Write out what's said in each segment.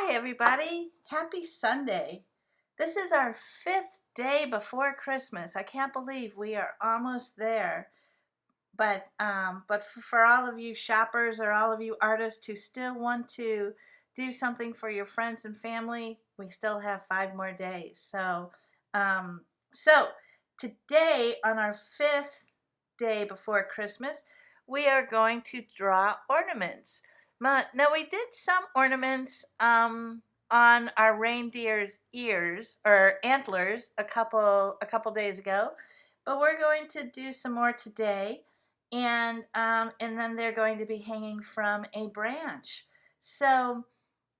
Hi everybody, happy Sunday. This is our 5th day before Christmas. I can't believe we are almost there. But for all of you shoppers or all of you artists who still want to do something for your friends and family, we still have 5 more days. Um, so today on our 5th day before Christmas, we are going to draw ornaments. Now we did some ornaments on our reindeer's ears or antlers a couple days ago, but we're going to do some more today, and then they're going to be hanging from a branch. So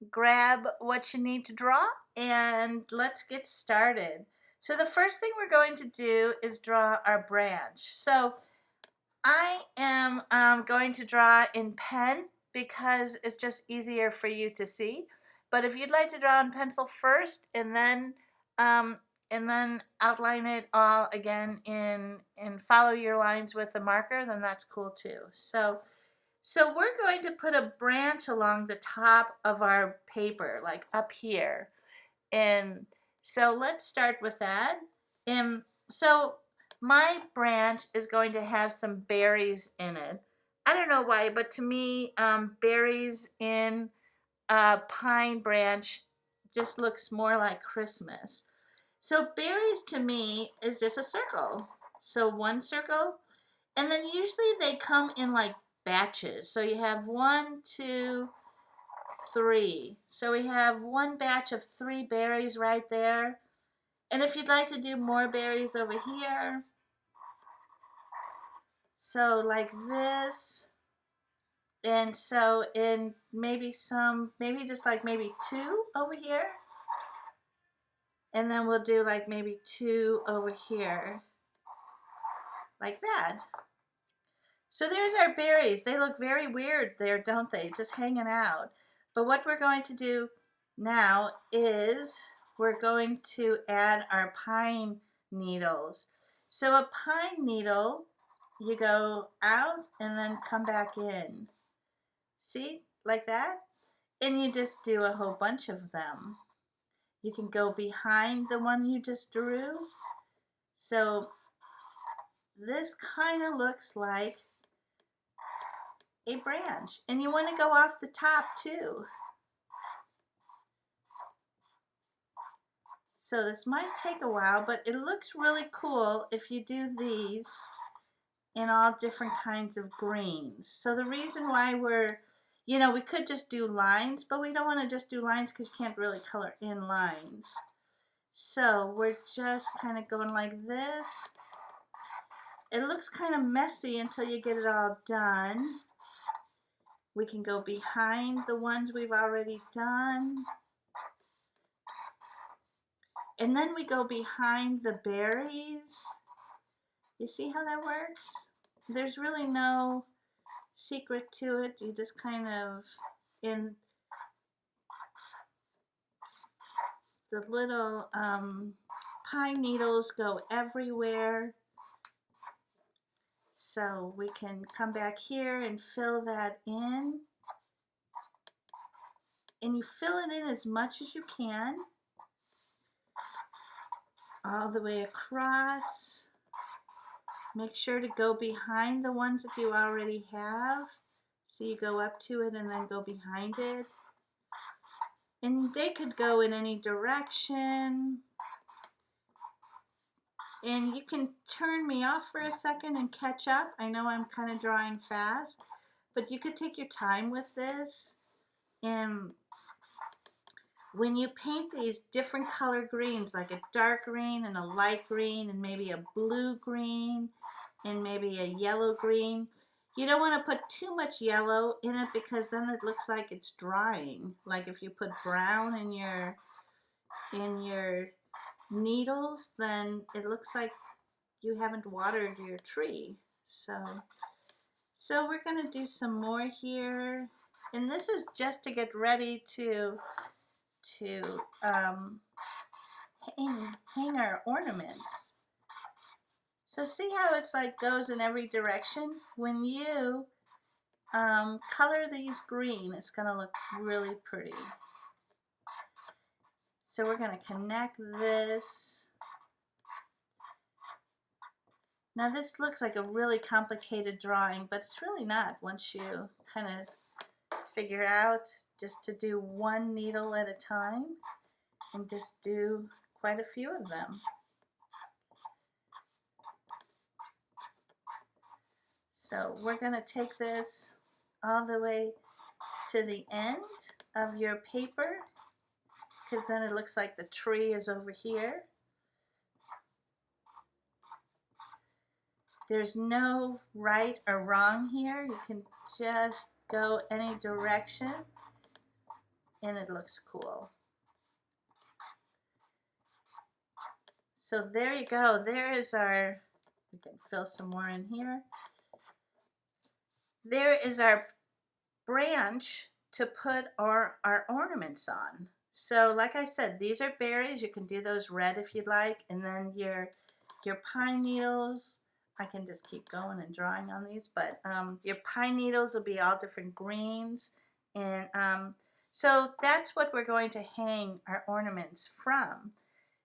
grab what you need to draw and let's get started. So the first thing we're going to do is draw our branch. So I am going to draw in pen because it's just easier for you to see. But if you'd like to draw in pencil first um, and then outline it all again and follow your lines with a marker, then that's cool too. So we're going to put a branch along the top of our paper, like up here. And so let's start with that. And so my branch is going to have some berries in it. I don't know why, but to me, berries in a pine branch just looks more like Christmas. So berries to me is just a circle. So one circle, and then usually they come in like batches. So you have 1, 2, 3. So we have one batch of 3 berries right there. And if you'd like to do more berries over here, so like this, and so in maybe just like maybe 2 over here, and then we'll do like maybe 2 over here, like that. So there's our berries. They look very weird there, don't they? Just hanging out. But what we're going to do now is we're going to add our pine needles. So a pine needle, you go out and then come back in. See, like that? And you just do a whole bunch of them. You can go behind the one you just drew. So this kind of looks like a branch, and you want to go off the top too. So this might take a while, but it looks really cool if you do these in all different kinds of greens. So the reason why we could just do lines, but we don't want to just do lines because you can't really color in lines. So we're just kind of going like this. It looks kind of messy until you get it all done. We can go behind the ones we've already done. And then we go behind the berries. You see how that works? There's really no secret to it. You just kind of, in the little pine needles go everywhere. So we can come back here and fill that in. And you fill it in as much as you can, all the way across. Make sure to go behind the ones that you already have. So you go up to it and then go behind it. And they could go in any direction. And you can turn me off for a second and catch up. I know I'm kind of drawing fast, but you could take your time with this. And when you paint these different color greens, like a dark green and a light green and maybe a blue green and maybe a yellow green, you don't want to put too much yellow in it because then it looks like it's drying. Like if you put brown in your needles, then it looks like you haven't watered your tree. So we're going to do some more here. And this is just to get ready to hang our ornaments. So see how it's like goes in every direction? When you color these green, it's going to look really pretty. So we're going to connect this. Now this looks like a really complicated drawing, but it's really not once you kind of figure out just to do one needle at a time and just do quite a few of them. So we're going to take this all the way to the end of your paper, because then it looks like the tree is over here. There's no right or wrong here. You can just go any direction and it looks cool. So there you go. There is our, we can fill some more in here. There is our branch to put our ornaments on. So like I said, these are berries. You can do those red if you'd like. And then your pine needles, I can just keep going and drawing on these, but your pine needles will be all different greens. And so that's what we're going to hang our ornaments from.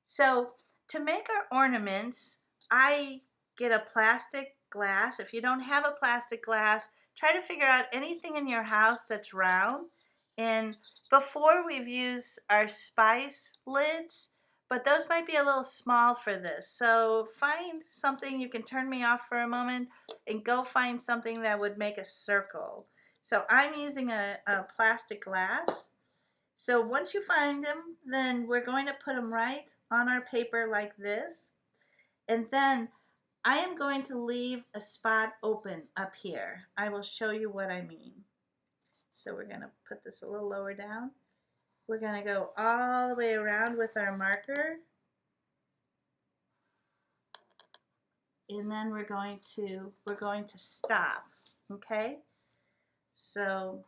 So to make our ornaments, I get a plastic glass. If you don't have a plastic glass, try to figure out anything in your house that's round. And before we've used our spice lids, but those might be a little small for this. So find something, you can turn me off for a moment and go find something that would make a circle. So I'm using a plastic glass. So once you find them, then we're going to put them right on our paper like this. And then I am going to leave a spot open up here. I will show you what I mean. So we're going to put this a little lower down. We're going to go all the way around with our marker. And then we're going to stop, okay? So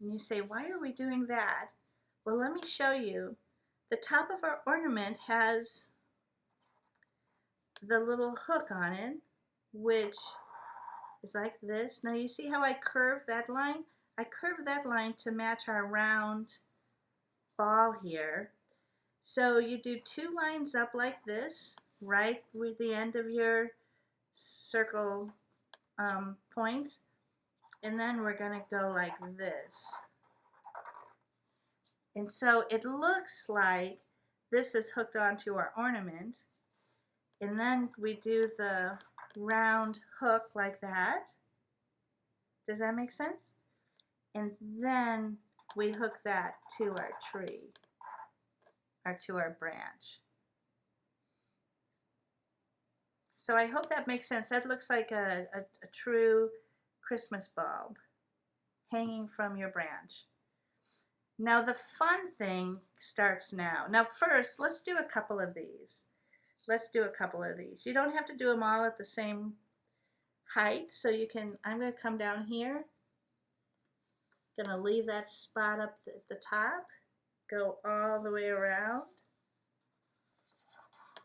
you say, why are we doing that? Well, let me show you. The top of our ornament has the little hook on it, which is like this. Now you see how I curved that line? I curved that line to match our round ball here. So you do two lines up like this, right with the end of your circle points, and then we're going to go like this. And so it looks like this is hooked onto our ornament, and then we do the round hook like that. Does that make sense? And then we hook that to our tree, or to our branch. So I hope that makes sense. That looks like a true Christmas bulb hanging from your branch. Now the fun thing starts now. Now first, let's do a couple of these. Let's do a couple of these. You don't have to do them all at the same height, so you can, I'm going to come down here. Going to leave that spot up at the top, go all the way around,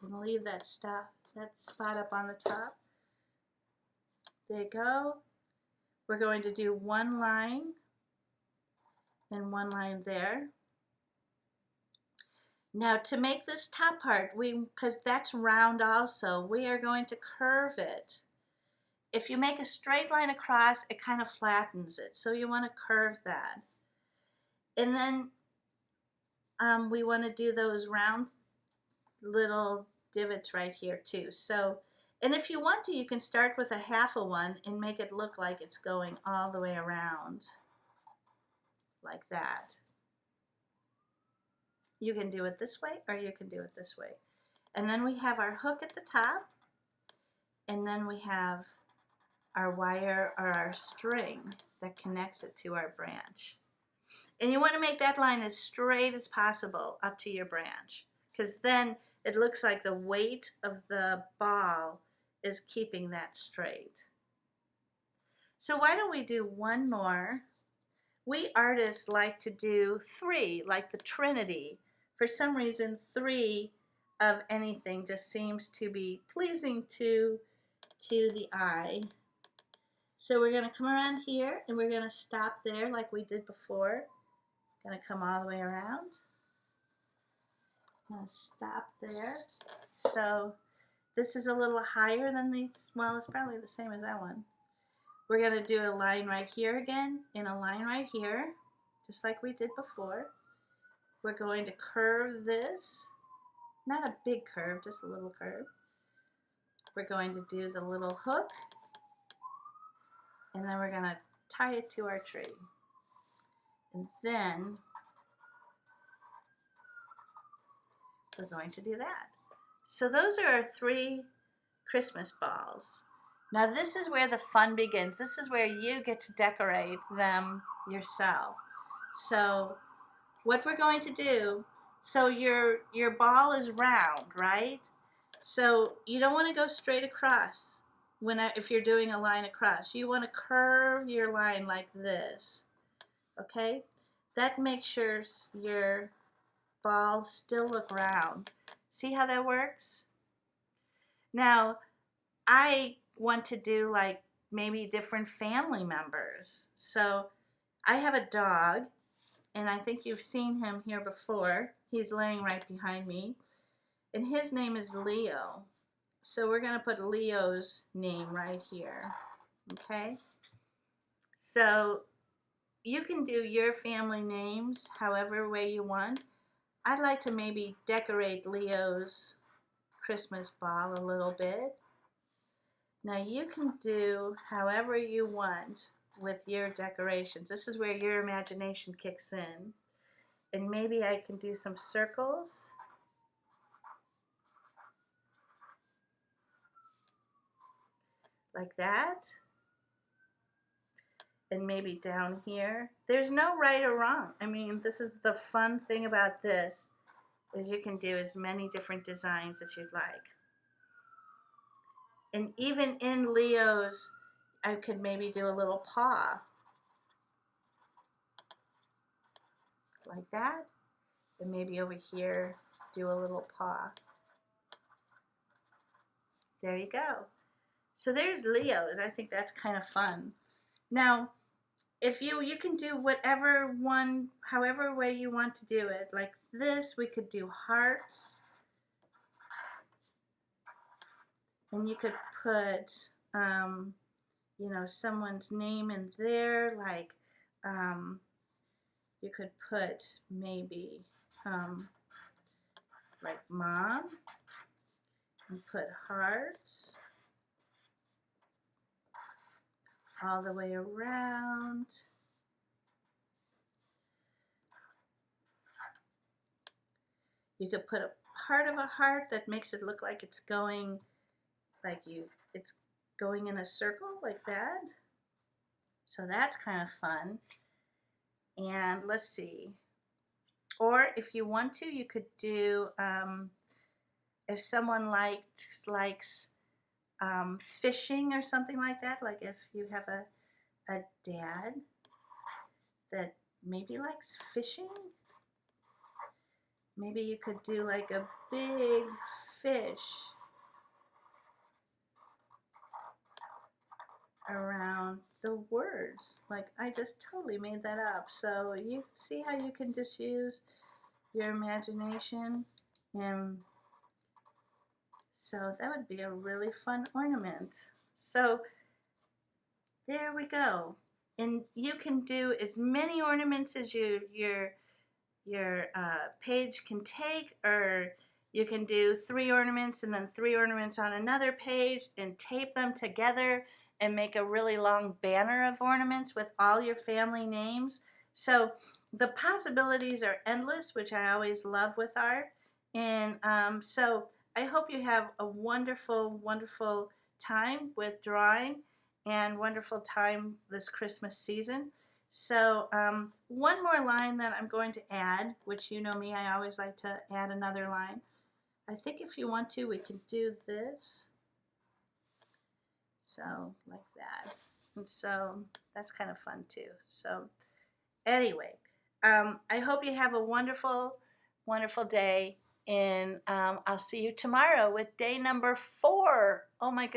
and leave that spot up on the top. There you go. We're going to do one line and one line there. Now to make this top part, because that's round also, we are going to curve it. If you make a straight line across, it kind of flattens it, so you want to curve that. And then we want to do those round little divots right here too. So, and if you want to, you can start with a half of one and make it look like it's going all the way around like that. You can do it this way or you can do it this way. And then we have our hook at the top, and then we have our wire or our string that connects it to our branch. And you want to make that line as straight as possible up to your branch, because then it looks like the weight of the ball is keeping that straight. So why don't we do one more? We artists like to do 3, like the Trinity. For some reason, 3 of anything just seems to be pleasing to the eye. So we're going to come around here and we're going to stop there like we did before. Going to come all the way around. I'm going to stop there. So this is a little higher than these. Well, it's probably the same as that one. We're going to do a line right here again and a line right here, just like we did before. We're going to curve this. Not a big curve, just a little curve. We're going to do the little hook, and then we're going to tie it to our tree. And then we're going to do that. So those are our 3 Christmas balls. Now this is where the fun begins. This is where you get to decorate them yourself. So what we're going to do, so your ball is round, right? So you don't want to go straight across if you're doing a line across. You want to curve your line like this, okay? That makes your ball still look round. See how that works? Now, I want to do like maybe different family members. So I have a dog, and I think you've seen him here before. He's laying right behind me, and his name is Leo. So we're going to put Leo's name right here, okay? So you can do your family names however way you want. I'd like to maybe decorate Leo's Christmas ball a little bit. Now you can do however you want with your decorations. This is where your imagination kicks in. And maybe I can do some circles. Like that. And maybe down here. There's no right or wrong. I mean, this is the fun thing about this, is you can do as many different designs as you'd like. And even in Leo's, I could maybe do a little paw. Like that. And maybe over here, do a little paw. There you go. So there's Leo's. I think that's kind of fun. Now, if you can do however way you want to do it. Like this, we could do hearts. And you could put, someone's name in there. Like, you could put maybe, like mom. And put hearts all the way around. You could put a part of a heart that makes it look like it's going in a circle like that. So that's kind of fun. And let's see. Or if you want to, you could do, if someone likes fishing or something like that, like if you have a dad that maybe likes fishing, maybe you could do like a big fish around the words. Like I just totally made that up. So you see how you can just use your imagination, and so that would be a really fun ornament. So there we go. And you can do as many ornaments as your page can take, or you can do 3 ornaments and then 3 ornaments on another page and tape them together and make a really long banner of ornaments with all your family names. So the possibilities are endless, which I always love with art. And so I hope you have a wonderful, wonderful time with drawing and wonderful time this Christmas season. So one more line that I'm going to add, which you know me, I always like to add another line. I think if you want to, we can do this. So like that. And so that's kind of fun too. So anyway, I hope you have a wonderful, wonderful day. And I'll see you tomorrow with day number 4. Oh my goodness.